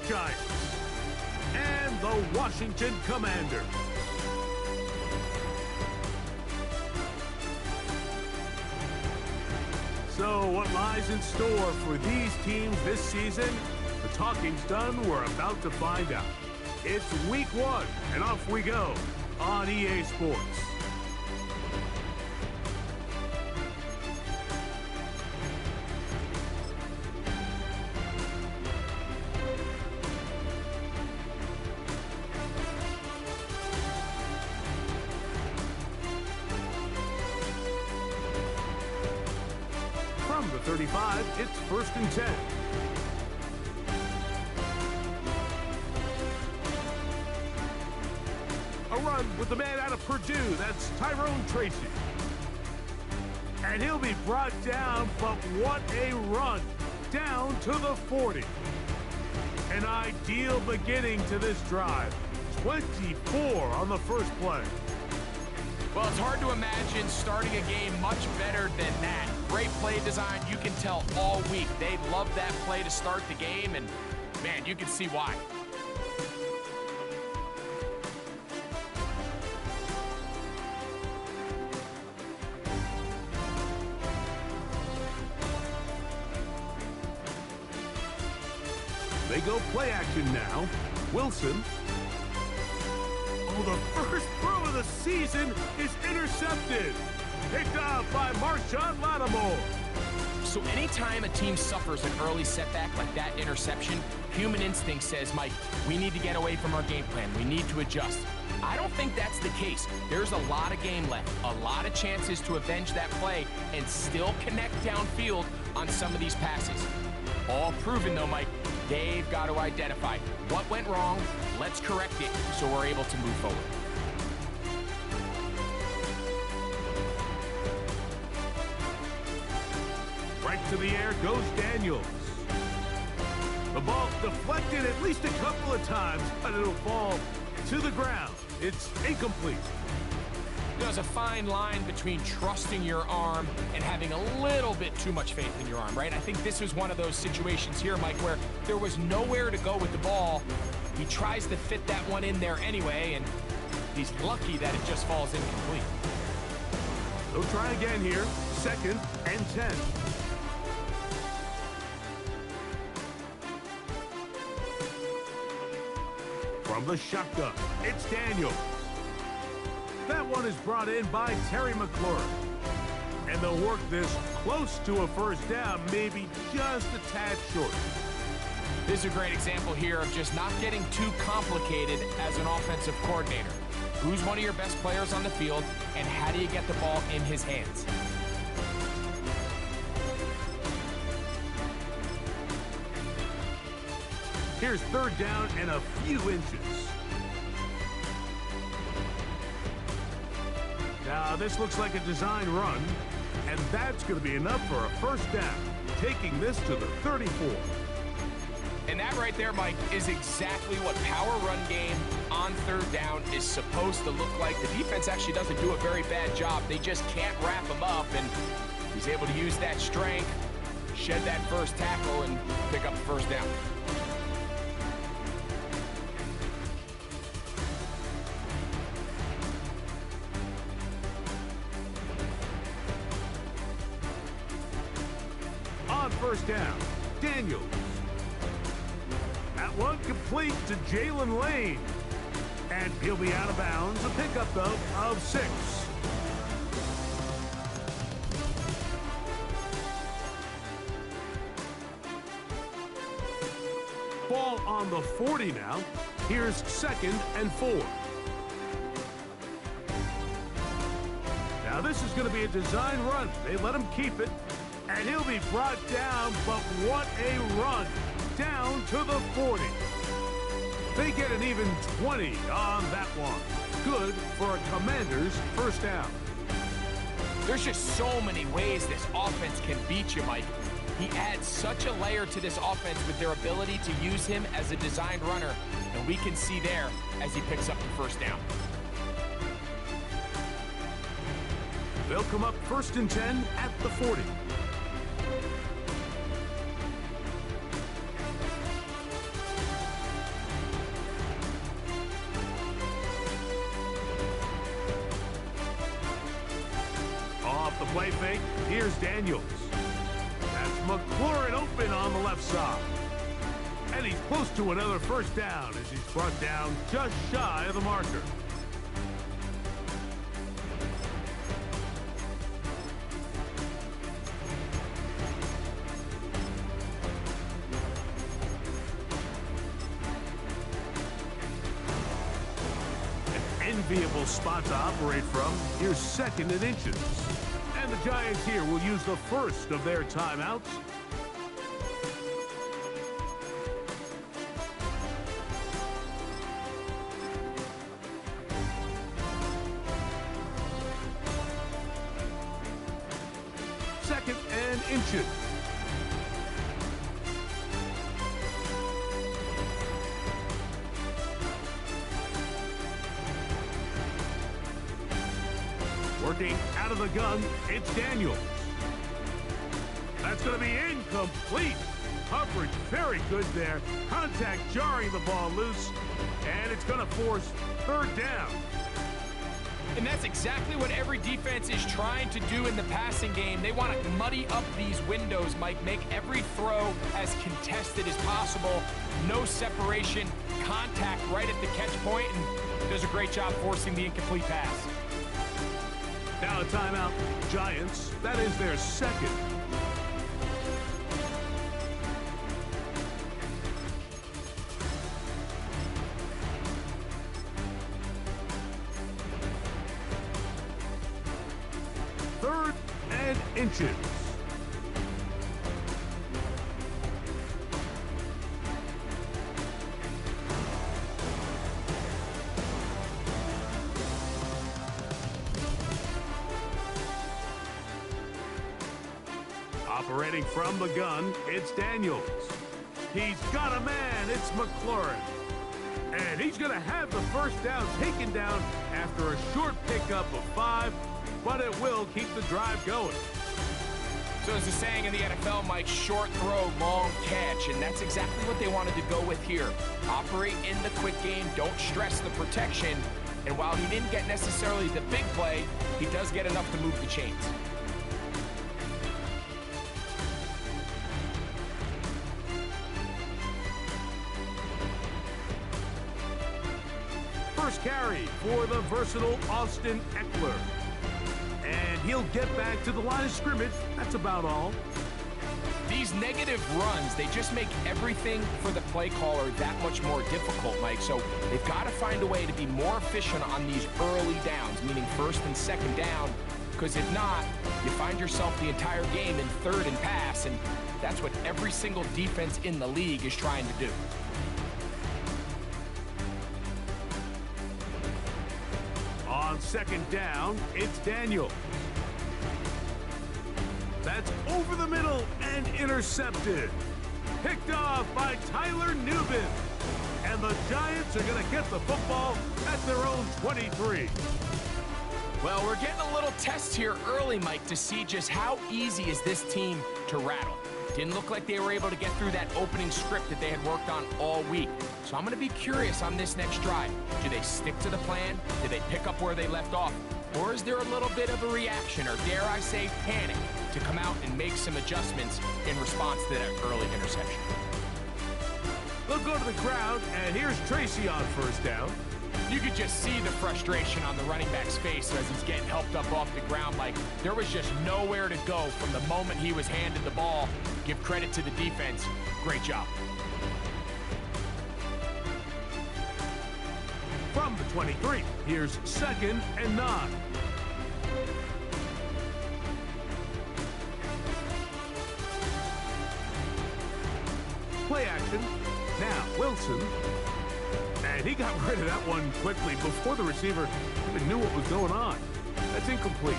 Giants and the Washington Commanders. So what lies in store for these teams this season? The talking's done. We're about to find out. It's week 1, and off we go on EA Sports. From the 35, it's 1st and 10. A run with the man out of Purdue. That's Tyrone Tracy. And he'll be brought down, but what a run. Down to the 40. An ideal beginning to this drive. 24 on the first play. Well, it's hard to imagine starting a game much better than that. Great play design. You can tell all week they love that play to start the game, and, man, you can see why. They go play action now. Wilson. Oh, the first throw of the season is intercepted. Picked up by Marshawn Lattimore. So anytime a team suffers an early setback like that interception, human instinct says, Mike, we need to get away from our game plan. We need to adjust. I don't think that's the case. There's a lot of game left, a lot of chances to avenge that play and still connect downfield on some of these passes. All proven, though, Mike, they've got to identify what went wrong, let's correct it so we're able to move forward. Right to the air goes Daniels. The ball deflected at least a couple of times, but it'll fall to the ground. It's incomplete. There's a fine line between trusting your arm and having a little bit too much faith in your arm, right? I think this was one of those situations here, Mike, where there was nowhere to go with the ball. He tries to fit that one in there anyway, and he's lucky that it just falls incomplete. They'll try again here. 2nd and 10. From the shotgun, it's Daniel. That one is brought in by Terry McLaurin. And they'll work this close to a first down, maybe just a tad short. This is a great example here of just not getting too complicated as an offensive coordinator. Who's one of your best players on the field, and how do you get the ball in his hands? Here's 3rd down and a few inches. Now, this looks like a design run, and that's going to be enough for a first down, taking this to the 34. And that right there, Mike, is exactly what power run game on 3rd down is supposed to look like. The defense actually doesn't do a very bad job. They just can't wrap him up, and he's able to use that strength, shed that first tackle, and pick up the first down. On 1st down, Daniels. That one complete to Jalen Lane. And he'll be out of bounds. A pickup, though, of 6. Ball on the 40 now. Here's 2nd and 4. Now this is going to be a design run. They let him keep it. And he'll be brought down, but what a run. Down to the 40. They get an even 20 on that one. Good for a Commander's first down. There's just so many ways this offense can beat you, Mike. He adds such a layer to this offense with their ability to use him as a designed runner, and we can see there as he picks up the first down. They'll come up 1st and 10 at the 40. play fake. Here's Daniels. That's McLaurin open on the left side. And he's close to another first down as he's brought down just shy of the marker. Enviable spot to operate from. Here's second and inches. And the Giants here will use the first of their timeouts. Second and inches. Working out of the gun, it's Daniels. That's going to be incomplete. Coverage very good there. Contact jarring the ball loose. And it's going to force third down. And that's exactly what every defense is trying to do in the passing game. They want to muddy up these windows, Mike. Make every throw as contested as possible. No separation. Contact right at the catch point. And does a great job forcing the incomplete pass. Now a timeout. Giants, that is their second. Third and inches. Operating from the gun, it's Daniels. He's got a man, it's McLaurin. And he's going to have the first down taken down after a short pickup of 5, but it will keep the drive going. So as the saying in the NFL, Mike, short throw, long catch, and that's exactly what they wanted to go with here. Operate in the quick game, don't stress the protection, and while he didn't get necessarily the big play, he does get enough to move the chains. First carry for the versatile Austin Eckler. And he'll get back to the line of scrimmage. That's about all. These negative runs, they just make everything for the play caller that much more difficult, Mike. So they've got to find a way to be more efficient on these early downs, meaning first and second down, because if not, you find yourself the entire game in third and pass, and that's what every single defense in the league is trying to do. On second down, it's Daniels. That's over the middle and intercepted. Picked off by Tyler Newbin. And the Giants are going to get the football at their own 23. Well, we're getting a little test here early, Mike, to see just how easy is this team to rattle. Didn't look like they were able to get through that opening script that they had worked on all week. So I'm going to be curious on this next drive. Do they stick to the plan? Do they pick up where they left off? Or is there a little bit of a reaction, or dare I say panic, to come out and make some adjustments in response to that early interception? They'll go to the ground, and here's Tracy on first down. You could just see the frustration on the running back's face as he's getting helped up off the ground. Like, there was just nowhere to go from the moment he was handed the ball. Give credit to the defense. Great job. From the 23, here's second and 9. Play action. Now Wilson. And he got rid of that one quickly before the receiver even knew what was going on. That's incomplete.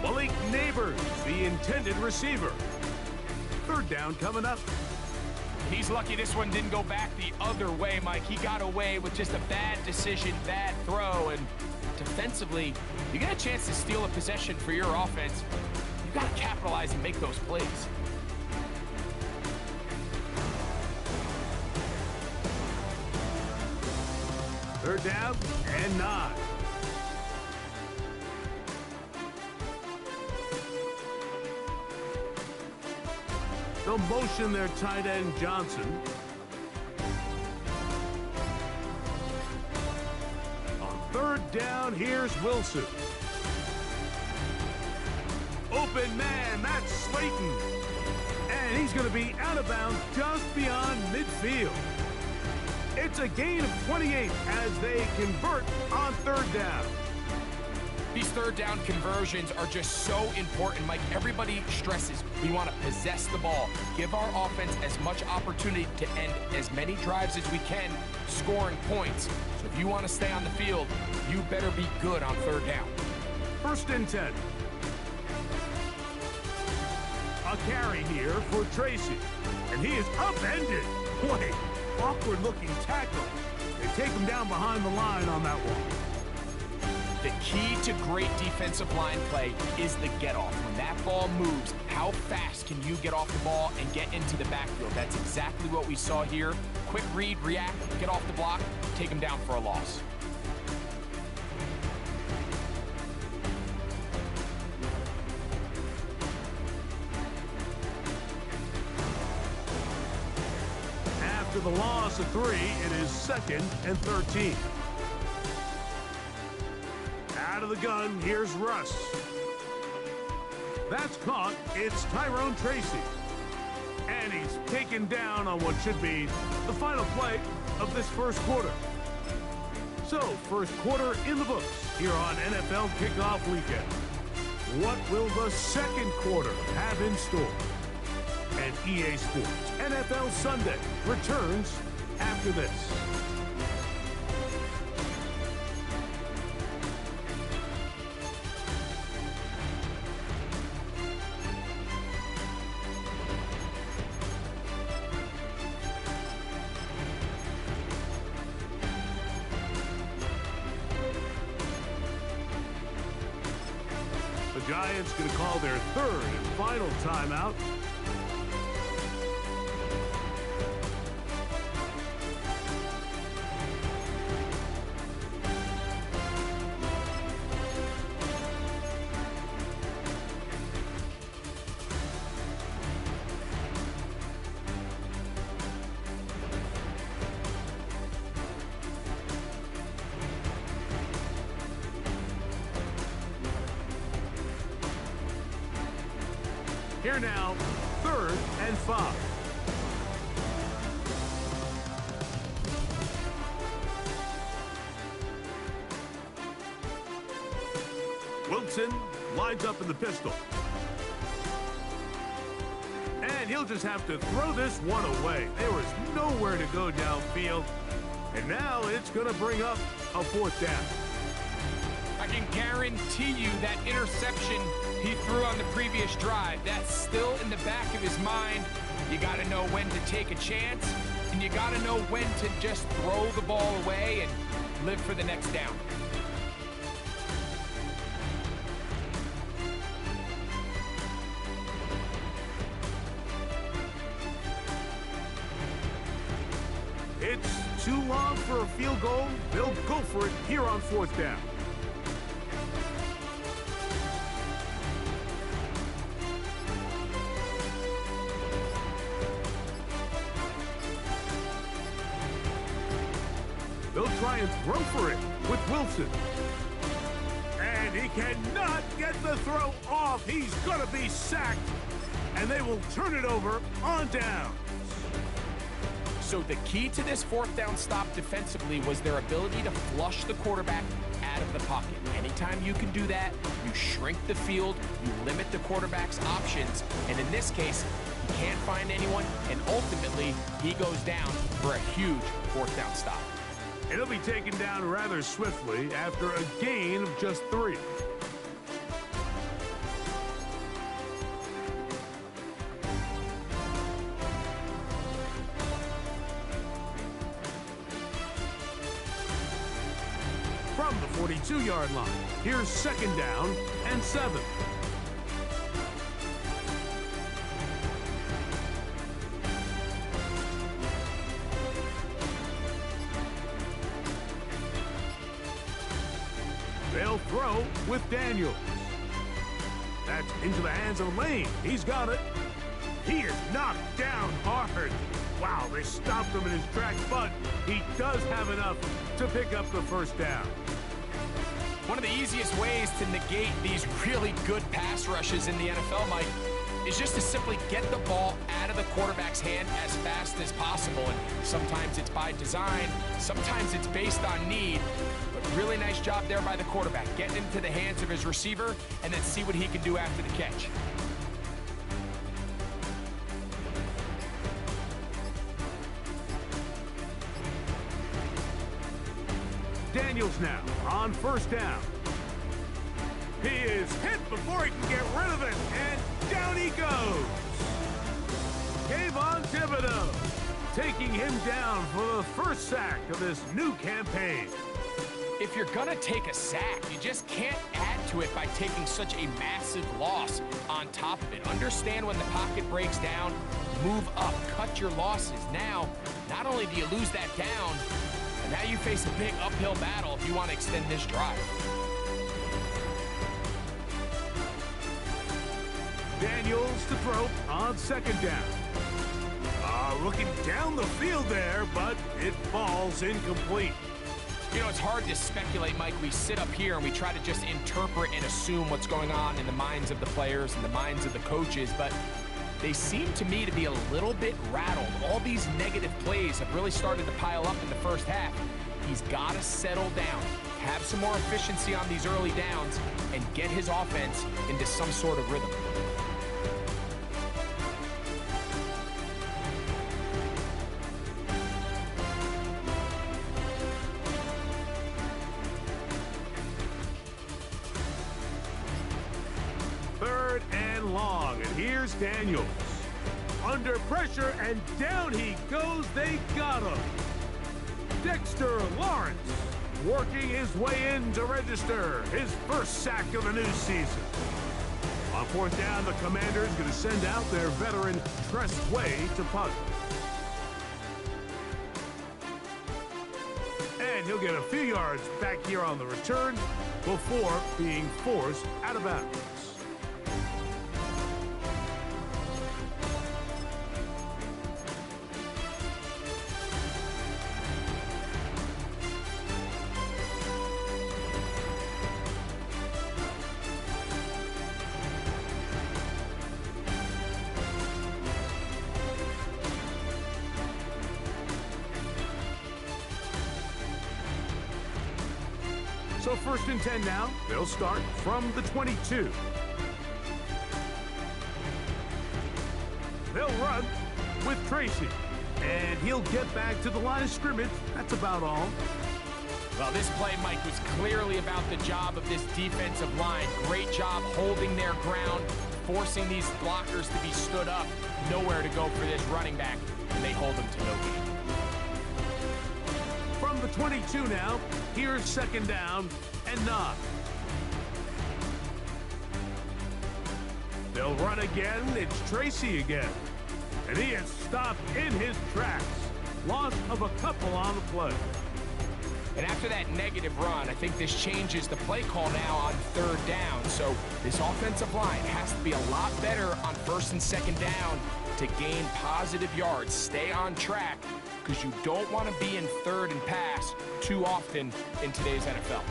Malik Neighbors, the intended receiver. Third down coming up. He's lucky this one didn't go back the other way, Mike. He got away with just a bad decision, bad throw, and defensively, you get a chance to steal a possession for your offense. You've got to capitalize and make those plays. Third down and 9. They'll motion their tight end, Johnson. On third down, here's Wilson. Open man, that's Slayton. And he's going to be out of bounds just beyond midfield. It's a gain of 28 as they convert on third down. These third down conversions are just so important, Mike. Everybody stresses we want to possess the ball, give our offense as much opportunity to end as many drives as we can, scoring points. So if you want to stay on the field, you better be good on third down. 1st and 10. A carry here for Tracy. And he is upended. Boy, awkward-looking tackle. They take him down behind the line on that one. The key to great defensive line play is the get-off. When that ball moves, how fast can you get off the ball and get into the backfield? That's exactly what we saw here. Quick read, react, get off the block, take him down for a loss. After the loss of 3, it is 2nd and 13. Out of the gun, here's Russ. That's caught. It's Tyrone Tracy. And he's taken down on what should be the final play of this first quarter. So, first quarter in the books here on NFL Kickoff Weekend. What will the second quarter have in store? And EA Sports NFL Sunday returns after this. The Giants going to call their third and final timeout. Here now, 3rd and 5. Wilson lines up in the pistol. And he'll just have to throw this one away. There was nowhere to go downfield. And now it's going to bring up a 4th down. I can guarantee you that interception he threw on the previous drive, that's still in the back of his mind. You got to know when to take a chance, and you got to know when to just throw the ball away and live for the next down. It's too long for a field goal. They'll go for it here on 4th down. They'll try and throw for it with Wilson. And he cannot get the throw off. He's going to be sacked. And they will turn it over on down. So the key to this 4th down stop defensively was their ability to flush the quarterback out of the pocket. Anytime you can do that, you shrink the field, you limit the quarterback's options, and in this case, he can't find anyone, and ultimately, he goes down for a huge 4th down stop. It'll be taken down rather swiftly after a gain of just 3. From the 42-yard line, here's 2nd down and 7. They'll throw with Daniels. That's into the hands of Lane. He's got it. He is knocked down hard. Wow, they stopped him in his tracks, but he does have enough to pick up the first down. One of the easiest ways to negate these really good pass rushes in the NFL, Mike, is just to simply get the ball out of the quarterback's hand as fast as possible. And sometimes it's by design, sometimes it's based on need. But really nice job there by the quarterback, getting into the hands of his receiver and then see what he can do after the catch. Daniels now on first down. He is hit before he can get rid of it, and down he goes. Kayvon Thibodeau taking him down for the first sack of this new campaign. If you're gonna take a sack, you just can't add to it by taking such a massive loss on top of it. Understand when the pocket breaks down, move up, cut your losses. Now, not only do you lose that down, but now you face a big uphill battle if you want to extend this drive. Daniels to throw on second down. Looking down the field there, but it falls incomplete. You know, it's hard to speculate, Mike. We sit up here and we try to just interpret and assume what's going on in the minds of the players and the minds of the coaches, but they seem to me to be a little bit rattled. All these negative plays have really started to pile up in the first half. He's got to settle down, have some more efficiency on these early downs, and get his offense into some sort of rhythm. Third and long, and here's Daniels. Under pressure, and down he goes. They got him. Dexter Lawrence working his way in to register his first sack of the new season. On fourth down, the Commanders going to send out their veteran Tress Way to punt. And he'll get a few yards back here on the return before being forced out of bounds. So first and 10 now. They'll start from the 22. They'll run with Tracy. And he'll get back to the line of scrimmage. That's about all. Well, this play, Mike, was clearly about the job of this defensive line. Great job holding their ground, forcing these blockers to be stood up. Nowhere to go for this running back, and they hold him to no gain. From the 22 now, here's second down and 9. They'll run again. It's Tracy again. And he is stopped in his tracks. Loss of a couple on the play. And after that negative run, I think this changes the play call now on third down. So this offensive line has to be a lot better on first and second down to gain positive yards. Stay on track, because you don't want to be in third and pass too often in today's NFL.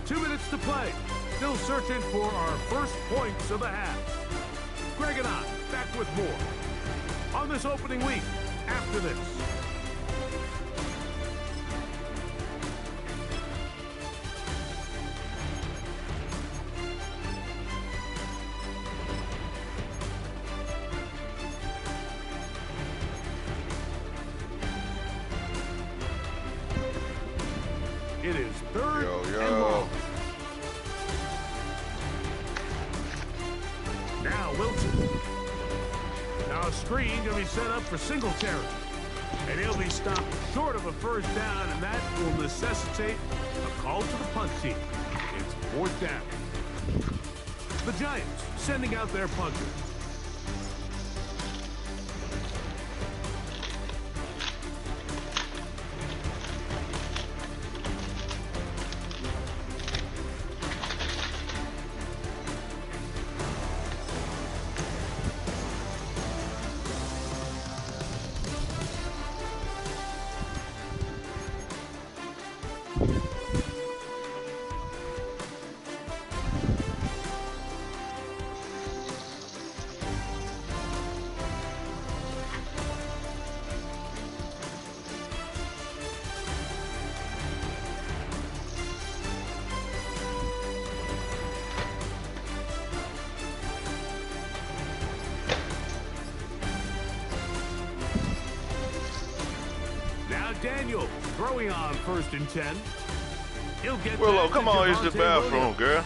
Two minutes to play. Still searching for our first points of the half. Greg and I back with more on this opening week after this. It is third and long. Now Wilson. Now a screen going to be set up for Singletary. And he'll be stopped short of a first down, and that will necessitate a call to the punt team. It's fourth down. The Giants sending out their punter. Daniels throwing on 1st and 10. He'll get Willow, that come to on, use the Javonte bathroom, Williams. girl.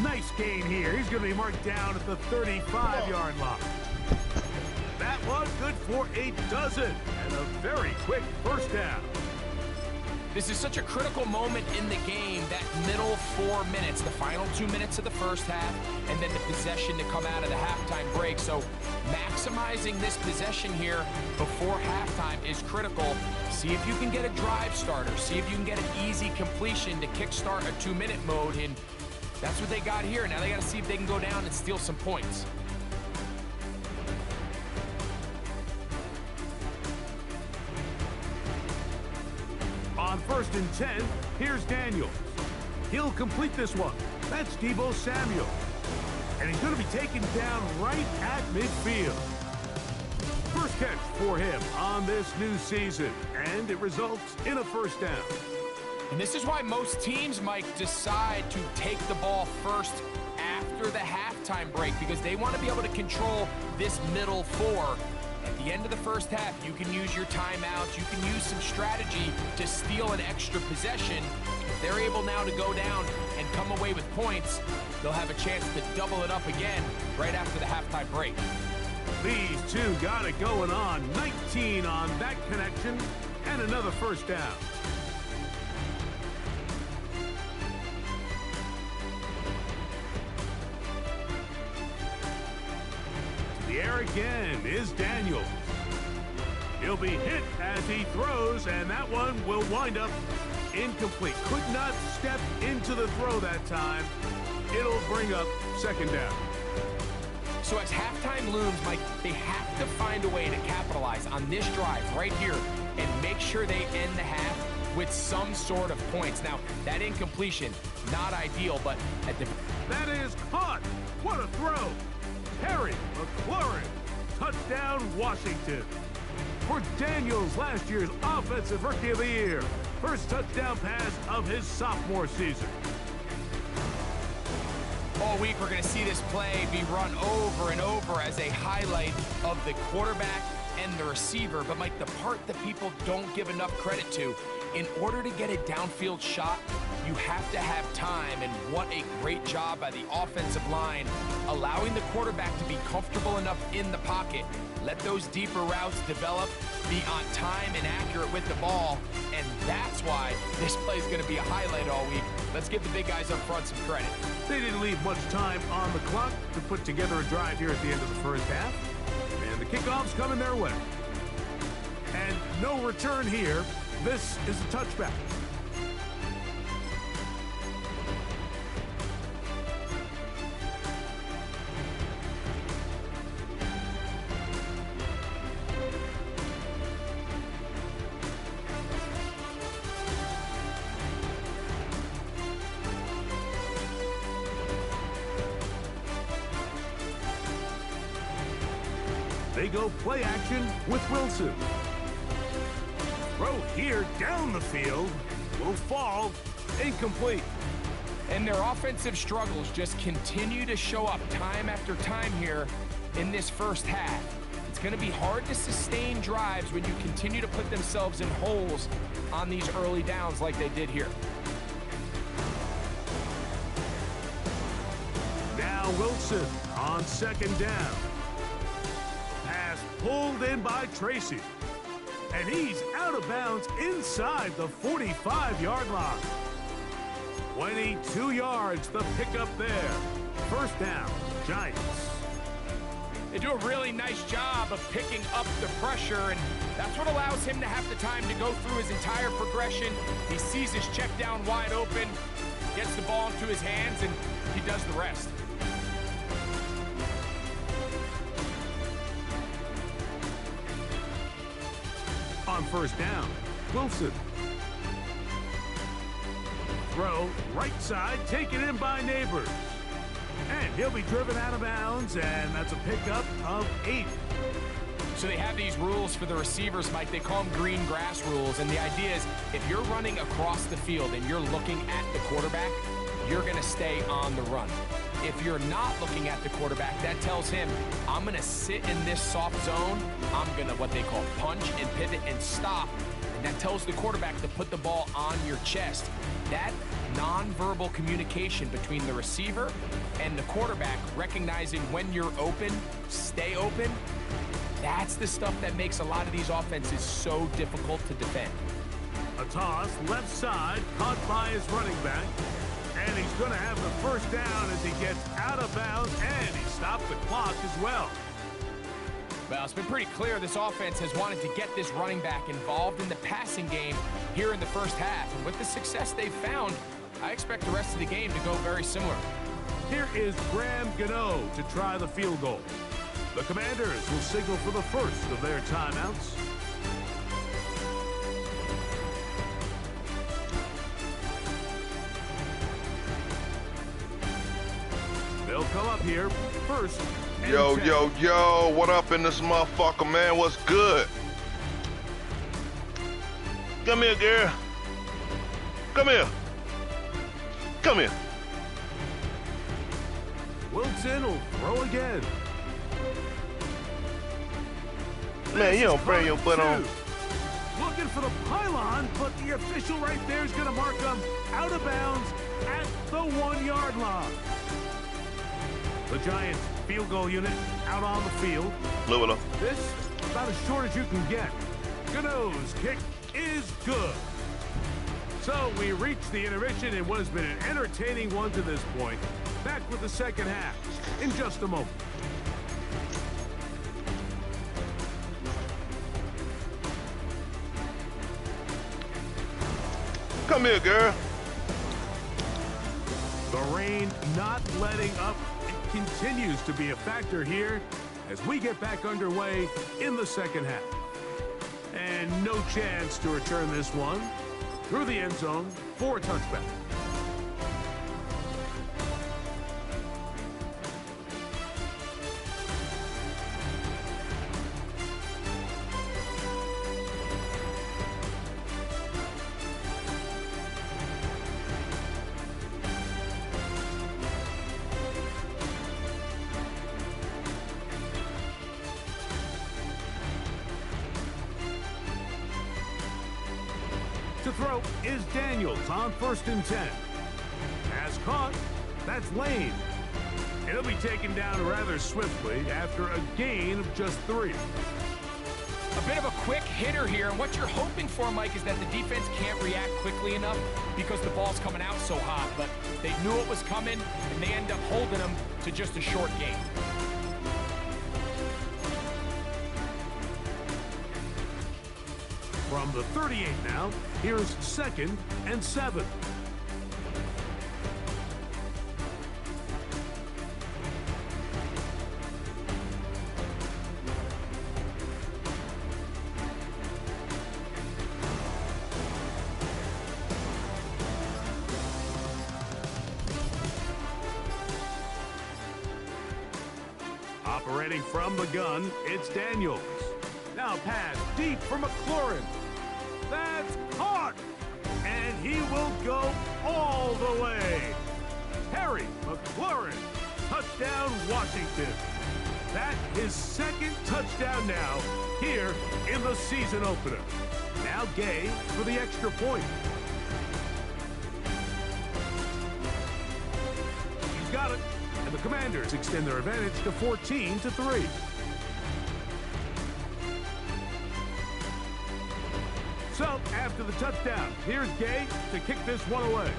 Nice gain here. He's going to be marked down at the 35-yard line. That one good for a dozen and a very quick first down. This is such a critical moment in the game, that middle 4 minutes, the final 2 minutes of the first half, and then the possession to come out of the halftime break. So maximizing this possession here before halftime is critical. See if you can get a drive starter. See if you can get an easy completion to kickstart a 2-minute mode, and that's what they got here. Now they got to see if they can go down and steal some points. On 1st and 10, here's Daniels. He'll complete this one. That's Deebo Samuel. And he's going to be taken down right at midfield. First catch for him on this new season, and it results in a first down. And this is why most teams, Mike, decide to take the ball first after the halftime break, because they want to be able to control this middle 4. At the end of the first half, you can use your timeouts, you can use some strategy to steal an extra possession. If they're able now to go down and come away with points, they'll have a chance to double it up again right after the halftime break. These two got it going on. 19 on that connection, and another first down. The air again is Daniels. He'll be hit as he throws, and that one will wind up incomplete. Could not step into the throw that time. It'll bring up second down. So as halftime looms, Mike, they have to find a way to capitalize on this drive right here and make sure they end the half with some sort of points. Now, that incompletion, not ideal, but at the... That is caught. What a throw. Terry McLaurin, touchdown Washington. For Daniels, last year's Offensive Rookie of the Year. First touchdown pass of his sophomore season. All week, we're going to see this play be run over and over as a highlight of the quarterback and the receiver. But, Mike, the part that people don't give enough credit to, in order to get a downfield shot, you have to have time, and what a great job by the offensive line, allowing the quarterback to be comfortable enough in the pocket, let those deeper routes develop, be on time and accurate with the ball, and that's why this play is going to be a highlight all week. Let's give the big guys up front some credit. They didn't leave much time on the clock to put together a drive here at the end of the first half, and the kickoff's coming their way. And no return here. This is a touchback. They go play action with Wilson. Throw here down the field will fall incomplete. And their offensive struggles just continue to show up time after time here in this first half. It's going to be hard to sustain drives when you continue to put themselves in holes on these early downs like they did here. Now Wilson on second down. Pass pulled in by Tracy. And he's out of bounds inside the 45-yard line. 22 yards, the pickup there. First down, Giants. They do a really nice job of picking up the pressure, and that's what allows him to have the time to go through his entire progression. He sees his check down wide open, gets the ball into his hands, and he does the rest. On first down, Wilson. Throw right side, taken in by Neighbors. And he'll be driven out of bounds, and that's a pickup of 8. So they have these rules for the receivers, Mike. They call them green grass rules, and the idea is if you're running across the field and you're looking at the quarterback, you're going to stay on the run. If you're not looking at the quarterback, that tells him, I'm going to sit in this soft zone. I'm going to, what they call, punch and pivot and stop. and that tells the quarterback to put the ball on your chest. That nonverbal communication between the receiver and the quarterback, recognizing when you're open, stay open, that's the stuff that makes a lot of these offenses so difficult to defend. A toss, left side, caught by his running back. And he's going to have the first down as he gets out of bounds, and he stopped the clock as well. Well, it's been pretty clear this offense has wanted to get this running back involved in the passing game here in the first half. And with the success they've found, I expect the rest of the game to go very similar. Here is Graham Gano to try the field goal. The Commanders will signal for the first of their timeouts. They'll come up here first. Yo, yo, yo, what up in this motherfucker, man? What's good? Come here, girl. Come here. Come here. Wilson will throw again. Man, you don't bring your butt on. Looking for the pylon, but the official right there is going to mark him out of bounds at the 1-yard line. The Giants field goal unit out on the field. Look at him. This about as short as you can get. Gano's kick is good. So we reach the intermission in what has been an entertaining one to this point. Back with the second half in just a moment. Come here, girl. The rain not letting up. It continues to be a factor here as we get back underway in the second half. And no chance to return this one through the end zone for a touchback. To throw is Daniels on 1st and 10. Pass caught. That's Lane. It'll be taken down rather swiftly after a gain of just 3. A bit of a quick hitter here, and what you're hoping for, Mike, is that the defense can't react quickly enough because the ball's coming out so hot, but they knew it was coming, and they end up holding them to just a short gain. From the 38 now, here's 2nd and 7. Operating from the gun, it's Daniels. Now pass deep for McLaurin. That's caught! And he will go all the way. Terry McLaurin, touchdown Washington. That his 2nd touchdown now here in the season opener. Now Gay for the extra point. He's got it. And the Commanders extend their advantage to 14-3. So, after the touchdown, here's Gay to kick this one away.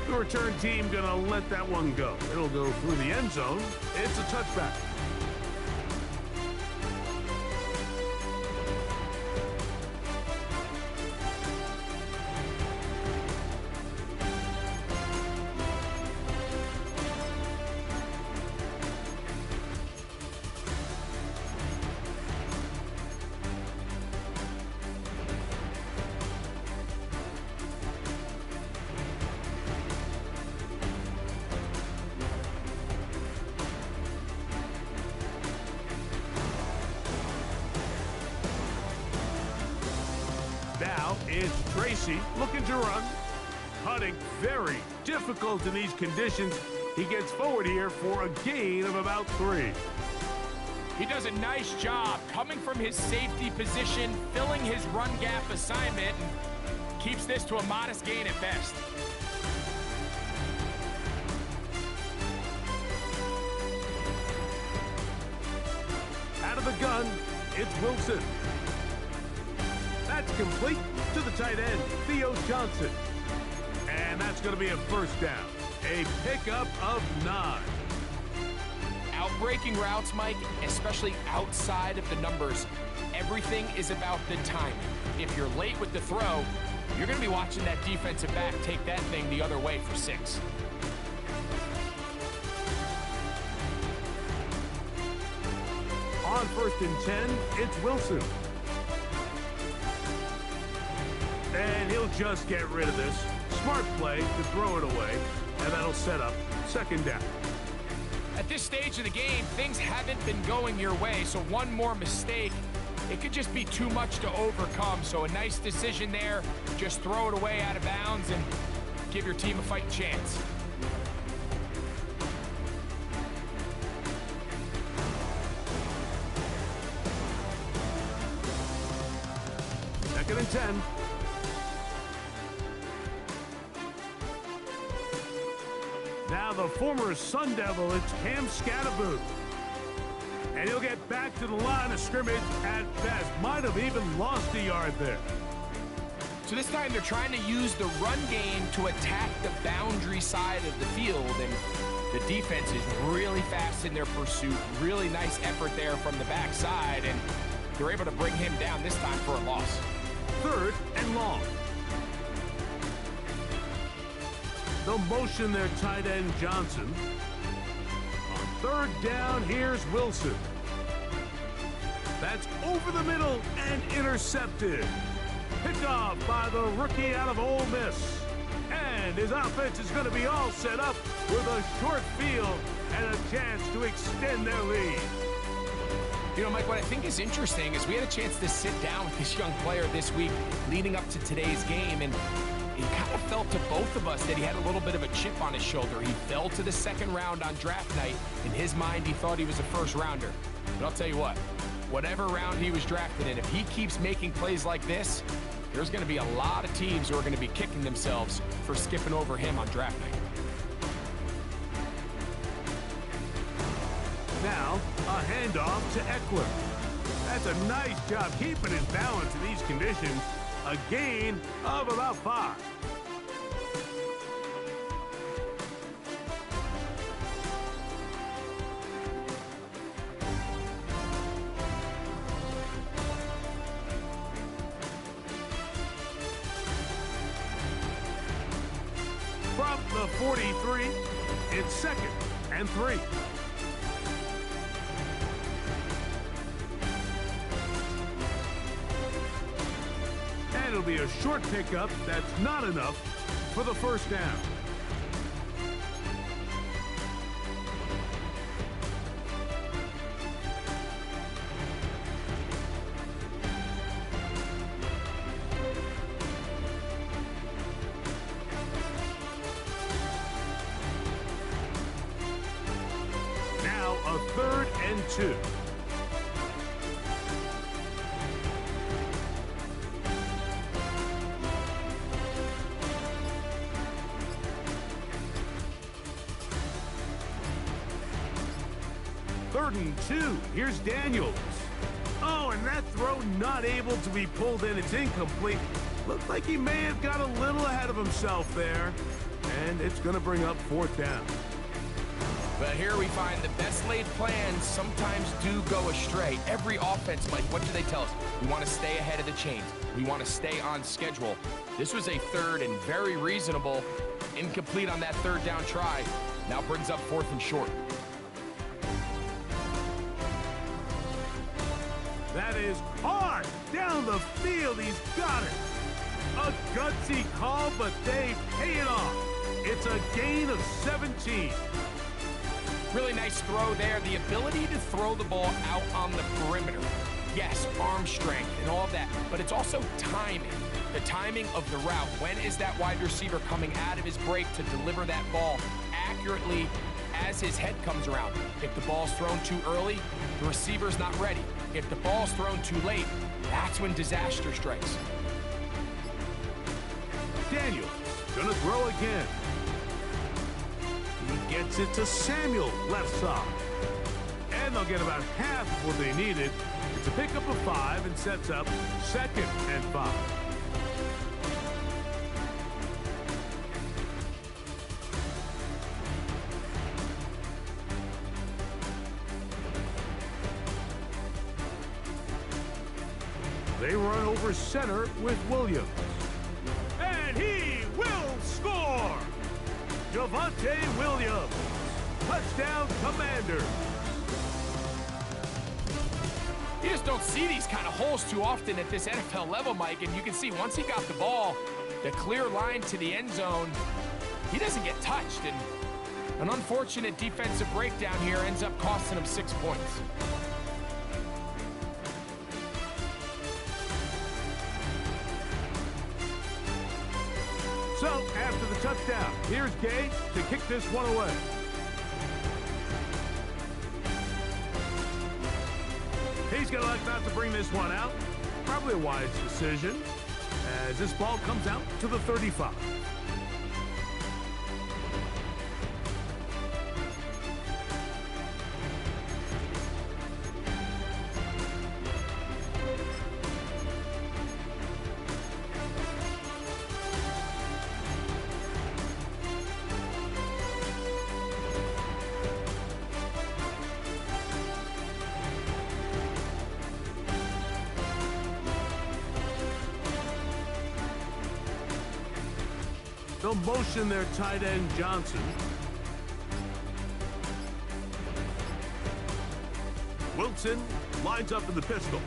The return team gonna let that one go. It'll go through the end zone. It's a touchback. Now it's Tracy looking to run. Cutting very difficult in these conditions. He gets forward here for a gain of about 3. He does a nice job coming from his safety position, filling his run gap assignment, and keeps this to a modest gain at best. Out of the gun, it's Wilson. That's complete to the tight end, Theo Johnson. And that's going to be a first down. A pickup of 9. Outbreaking routes, Mike, especially outside of the numbers, everything is about the timing. If you're late with the throw, you're going to be watching that defensive back take that thing the other way for 6. On 1st and 10, it's Wilson. And he'll just get rid of this. Smart play to throw it away, and that'll set up 2nd down. At this stage of the game, things haven't been going your way, so one more mistake, it could just be too much to overcome. So a nice decision there, just throw it away out of bounds and give your team a fighting chance. Second and 10. Now the former Sun Devil, it's Cam Scatterboot. And he'll get back to the line of scrimmage at best. Might have even lost a yard there. So this time they're trying to use the run game to attack the boundary side of the field, and the defense is really fast in their pursuit. Really nice effort there from the backside, and they're able to bring him down this time for a loss. 3rd and long. They'll motion their tight end Johnson. On 3rd down, here's Wilson. That's over the middle and intercepted. Picked off by the rookie out of Ole Miss. And his offense is going to be all set up with a short field and a chance to extend their lead. You know, Mike, what I think is interesting is we had a chance to sit down with this young player this week leading up to today's game, and it kind of felt to both of us that he had a little bit of a chip on his shoulder. He fell to the 2nd round on draft night. In his mind, he thought he was a 1st rounder. But I'll tell you what, whatever round he was drafted in, if he keeps making plays like this, there's going to be a lot of teams who are going to be kicking themselves for skipping over him on draft night. Now, a handoff to Eckler. That's a nice job keeping his balance in these conditions. A gain of about 5. From the 43, it's 2nd and 3. And it'll be a short pickup that's not enough for the 1st down. Now a 3rd and 2. Third and 2. Here's Daniels. Oh, and that throw not able to be pulled in. It's incomplete. Looked like he may have got a little ahead of himself there. And it's going to bring up 4th down. But here we find the best laid plans sometimes do go astray. Every offense, Mike, what do they tell us? We want to stay ahead of the chains. We want to stay on schedule. This was a 3rd and very reasonable. Incomplete on that 3rd down try. Now brings up 4th and short. That is hard down the field. He's got it. A gutsy call, but they pay it off. It's a gain of 17. Really nice throw there. The ability to throw the ball out on the perimeter. Yes, arm strength and all of that, but it's also timing. The timing of the route. When is that wide receiver coming out of his break to deliver that ball accurately as his head comes around. If the ball's thrown too early, the receiver's not ready. If the ball's thrown too late, that's when disaster strikes. Daniel gonna throw again. He gets it to Samuel, left side. And they'll get about half of what they needed. It's a pickup of 5 and sets up 2nd and 5. They run over center with Williams. And he will score! Javonte Williams. Touchdown, Commanders. You just don't see these kind of holes too often at this NFL level, Mike, and you can see once he got the ball, the clear line to the end zone, he doesn't get touched, and an unfortunate defensive breakdown here ends up costing him 6 points. So, after the touchdown, here's Gage to kick this one away. He's going to elect not to bring this one out. Probably a wise decision, as this ball comes out to the 35. They'll motion their tight end, Johnson. Wilson lines up in the pistol.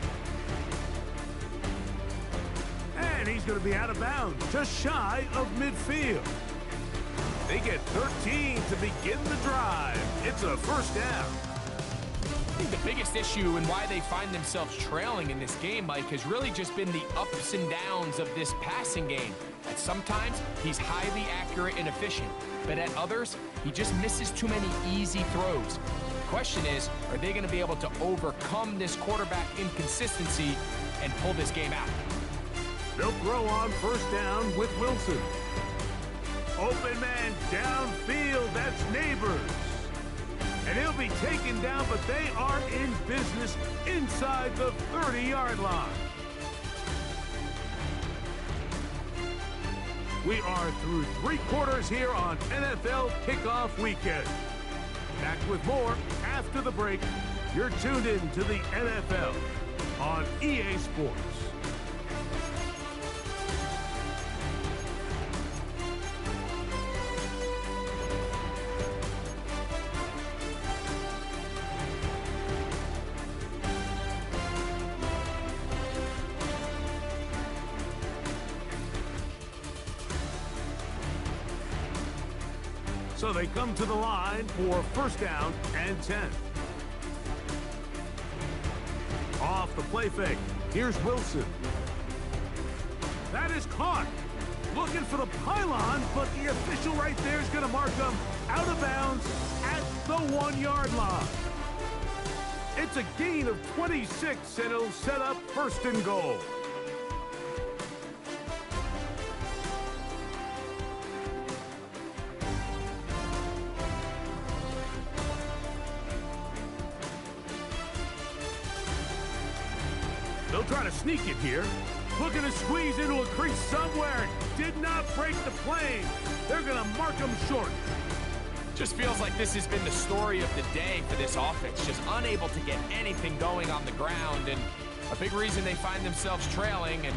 And he's going to be out of bounds, just shy of midfield. They get 13 to begin the drive. It's a first down. I think the biggest issue and why they find themselves trailing in this game, Mike, has really just been the ups and downs of this passing game. At sometimes, he's highly accurate and efficient, but at others, he just misses too many easy throws. The question is, are they going to be able to overcome this quarterback inconsistency and pull this game out? They'll throw on first down with Wilson. Open man downfield, that's Neighbors. And he'll be taken down, but they are in business inside the 30-yard line. We are through 3 quarters here on NFL Kickoff Weekend. Back with more after the break. You're tuned in to the NFL on EA Sports. So they come to the line for first down and 10. Off the play fake. Here's Wilson. That is caught. Looking for the pylon, but the official right there is going to mark him out of bounds at the 1-yard line. It's a gain of 26, and it'll set up first and goal. They'll try to sneak it here. Looking to squeeze into a crease somewhere. Did not break the plane. They're going to mark them short. Just feels like this has been the story of the day for this offense. Just unable to get anything going on the ground. And a big reason they find themselves trailing and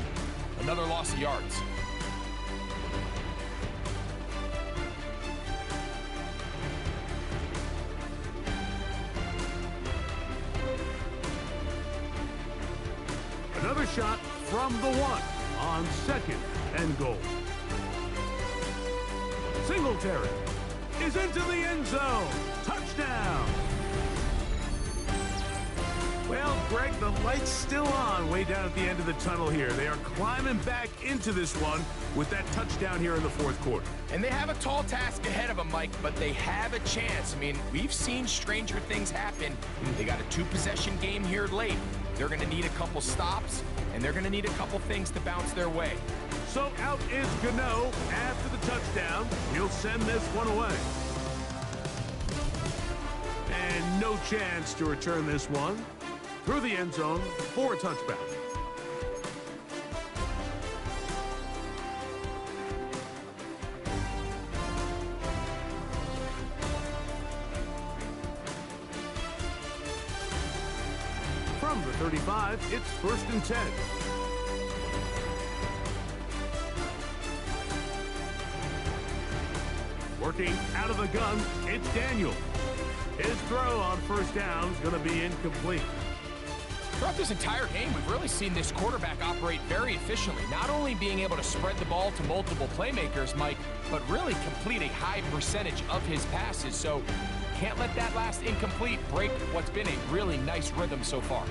another loss of yards. Another shot from the 1 on second and goal. Singletary is into the end zone. Touchdown. Well, Greg, the light's still on way down at the end of the tunnel here. They are climbing back into this one with that touchdown here in the fourth quarter. And they have a tall task ahead of them, Mike, but they have a chance. I mean, we've seen stranger things happen. They got a two-possession game here late. They're going to need a couple stops, and they're going to need a couple things to bounce their way. So out is Gano after the touchdown. He'll send this one away. And no chance to return this one through the end zone for a touchback. From the 35, it's 1st and 10. Working out of the gun, it's Daniel. His throw on first down is going to be incomplete. Throughout this entire game, we've really seen this quarterback operate very efficiently, not only being able to spread the ball to multiple playmakers, Mike, but really complete a high percentage of his passes. So can't let that last incomplete break what's been a really nice rhythm so far.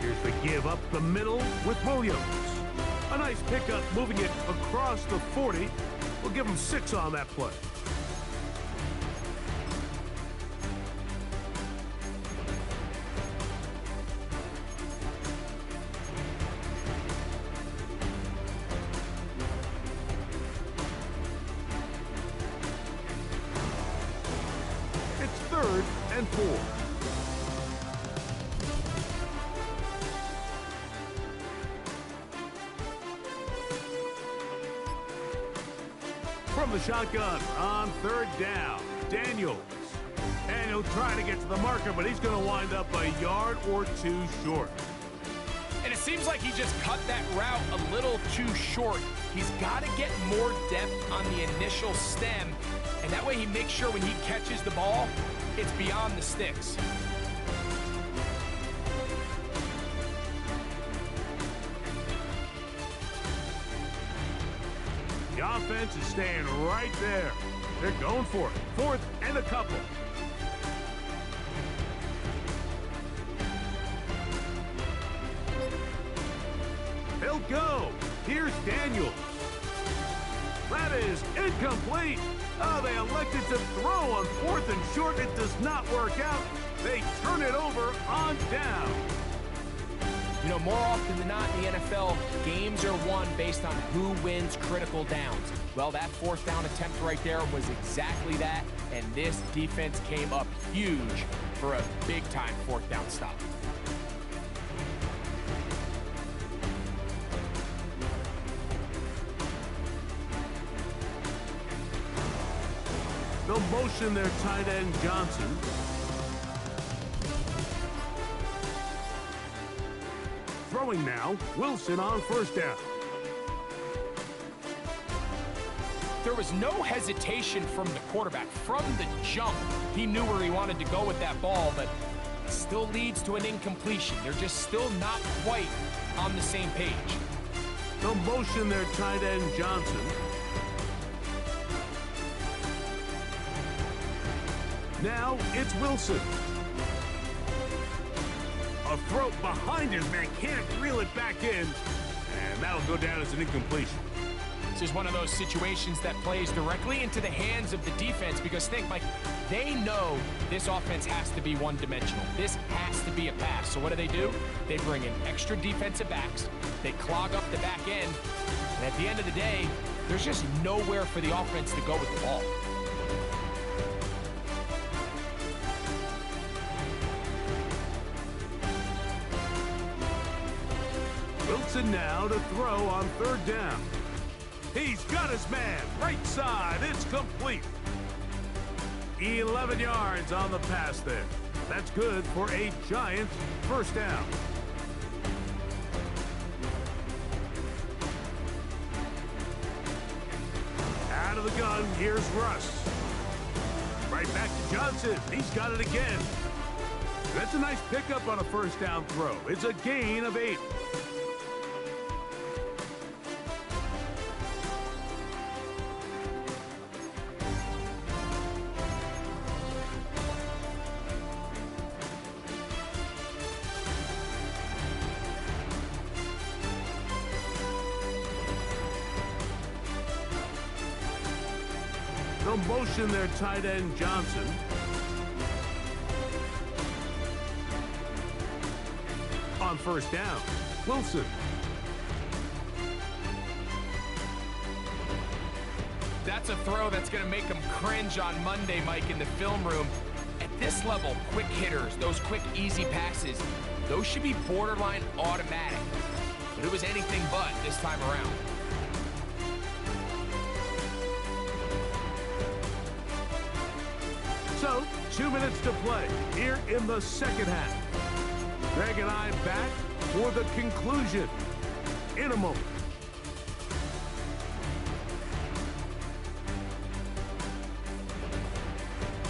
Here's the give up the middle with Williams. A nice pickup moving it across the 40. We'll give him 6 on that play. It's 3rd and 4. From the shotgun on 3rd down, Daniels. And he'll try to get to the marker, but he's going to wind up a yard or 2 short. And it seems like he just cut that route a little too short. He's got to get more depth on the initial stem, and that way he makes sure when he catches the ball, it's beyond the sticks. The offense is staying right there. They're going for it. 4th and a couple. He'll go. Here's Daniels. That is incomplete. Oh, they elected to throw on 4th and short. It does not work out. They turn it over on down. You know, more often than not in the NFL, games are won based on who wins critical downs. Well, that 4th down attempt right there was exactly that, and this defense came up huge for a big-time 4th down stop. They'll motion their tight end Johnson. Throwing now, Wilson on 1st down. There was no hesitation from the quarterback. From the jump, he knew where he wanted to go with that ball, but it still leads to an incompletion. They're just still not quite on the same page. They'll motion their tight end Johnson. Now it's Wilson. A throw behind his man, can't reel it back in, and that'll go down as an incompletion. This is one of those situations that plays directly into the hands of the defense because think, Mike, they know this offense has to be one-dimensional. This has to be a pass. So what do? They bring in extra defensive backs. They clog up the back end. And at the end of the day, there's just nowhere for the offense to go with the ball. Wilson now to throw on 3rd down. He's got his man, right side, it's complete. 11 yards on the pass there. That's good for a Giants 1st down. Out of the gun, here's Russ. Right back to Johnson, he's got it again. That's a nice pickup on a 1st down throw. It's a gain of 8. motion their tight end, Johnson. On first down, Wilson. That's a throw that's going to make them cringe on Monday, Mike, in the film room. At this level, quick hitters, those quick, easy passes, those should be borderline automatic. But it was anything but this time around. So, 2 minutes to play here in the second half. Greg and I back for the conclusion in a moment.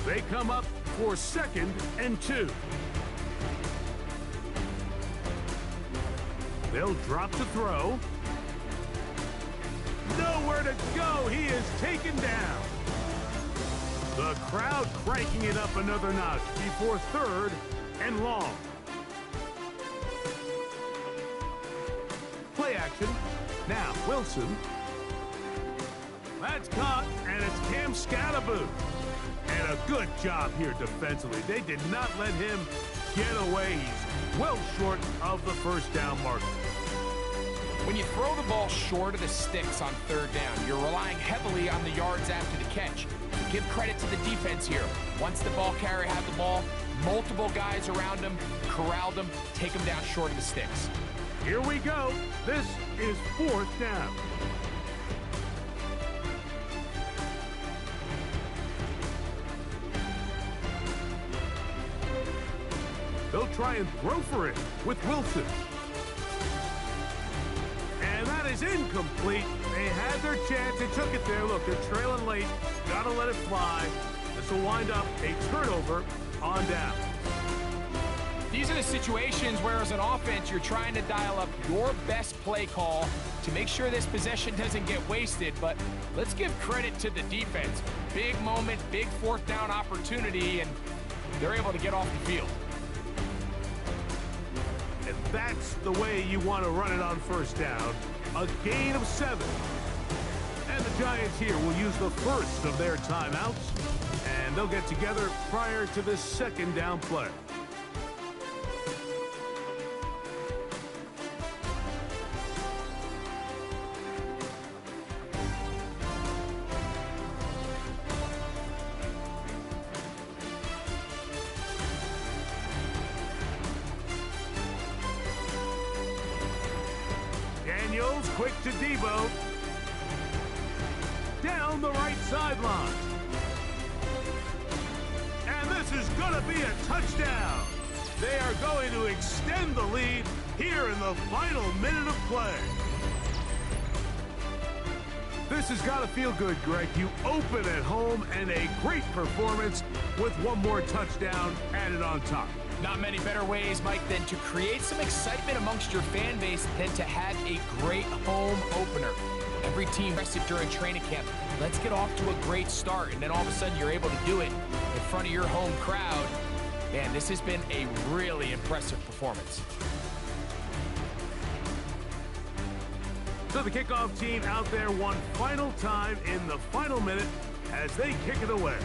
They come up for 2nd and 2. They'll drop to throw. Nowhere to go. He is taken down. The crowd cranking it up another notch before 3rd and long. Play action. Now, Wilson. That's caught, and it's Cam Scatterboot. And a good job here defensively. They did not let him get away. He's well short of the first down marker. When you throw the ball short of the sticks on 3rd down, you're relying heavily on the yards after the catch. Give credit to the defense here. Once the ball carrier had the ball, multiple guys around him, corralled him, take him down short of the sticks. Here we go. This is 4th down. They'll try and throw for it with Wilson. And that is incomplete. They had their chance. They took it there. Look, they're trailing late. Gotta let it fly. This will wind up a turnover on down. These are the situations where, as an offense, you're trying to dial up your best play call to make sure this possession doesn't get wasted. But let's give credit to the defense. Big moment, big 4th down opportunity, and they're able to get off the field. And that's the way you want to run it on first down. A gain of 7. And the Giants here will use the first of their timeouts. And they'll get together prior to this 2nd down play. Daniels quick to Debo. Down the right sideline. And this is going to be a touchdown. They are going to extend the lead here in the final minute of play. This has got to feel good, Greg. You open at home and a great performance with one more touchdown added on top. Not many better ways, Mike, than to create some excitement amongst your fan base than to have a great home opener. Every team rested during training camp. Let's get off to a great start, and then all of a sudden you're able to do it in front of your home crowd. Man, this has been a really impressive performance. So the kickoff team out there one final time in the final minute as they kick it away.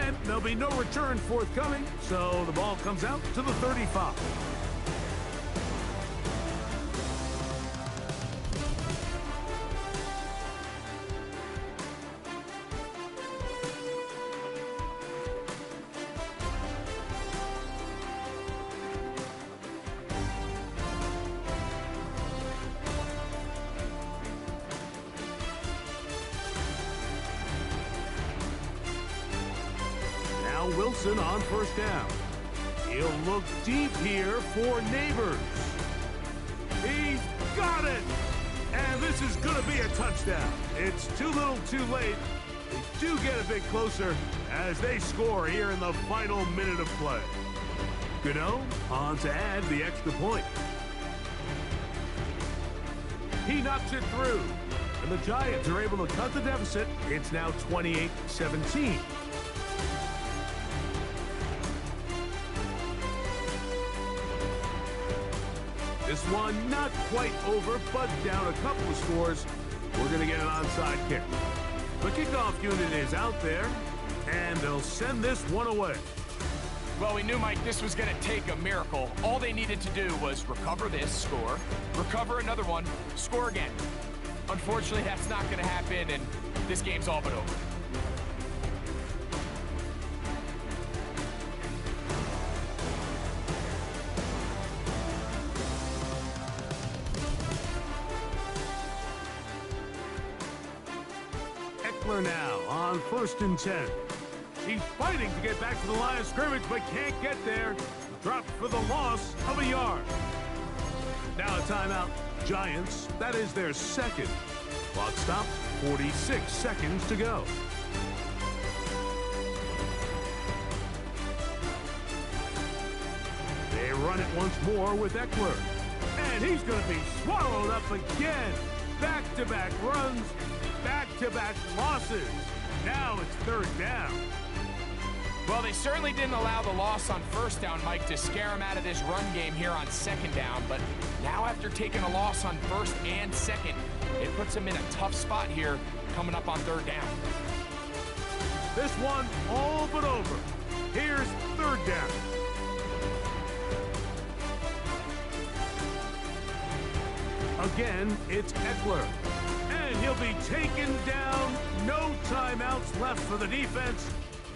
And there'll be no return forthcoming, so the ball comes out to the 35. Wilson on first down. He'll look deep here for Neighbors. He's got it! And this is going to be a touchdown. It's too little too late. They do get a bit closer as they score here in the final minute of play. Gano on to add the extra point. He knocks it through. And the Giants are able to cut the deficit. It's now 28-17. This one not quite over, but down a couple of scores we're going to get an onside kick. The kickoff unit is out there, and they'll send this one away. Well, we knew, Mike, this was going to take a miracle. All they needed to do was recover this, score, recover another one, score again. Unfortunately, that's not going to happen, and this game's all but over. Eckler now on 1st and 10. He's fighting to get back to the line of scrimmage, but can't get there. Dropped for the loss of a yard. Now a timeout. Giants, that is their second. Clock stopped, 46 seconds to go. They run it once more with Eckler. And he's going to be swallowed up again. Back-to-back runs, back-to-back losses. Now it's 3rd down. Well, they certainly didn't allow the loss on 1st down, Mike, to scare him out of this run game here on 2nd down. But now after taking a loss on 1st and 2nd, it puts him in a tough spot here coming up on 3rd down. This one all but over. Here's 3rd down. Again, it's Eckler. And he'll be taken down. No timeouts left for the defense.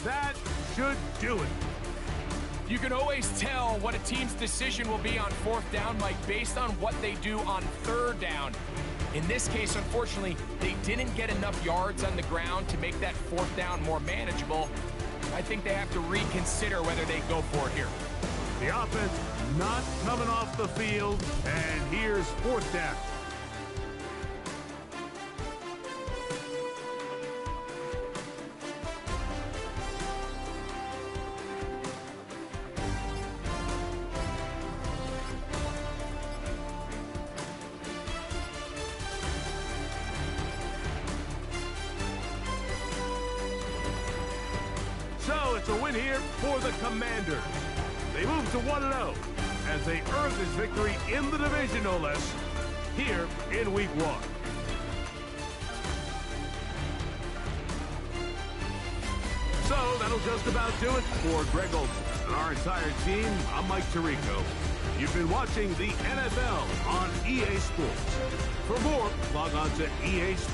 That should do it. You can always tell what a team's decision will be on 4th down, Mike, based on what they do on 3rd down. In this case, unfortunately, they didn't get enough yards on the ground to make that 4th down more manageable. I think they have to reconsider whether they go for it here. The offense not coming off the field, and here's 4th down. So it's a win here for the Commanders. They move to 1-0 as they earn this victory in the division, no less, here in Week 1. So that'll just about do it for Greg Olson and our entire team. I'm Mike Tirico. You've been watching the NFL on EA Sports. For more, log on to EA Sports.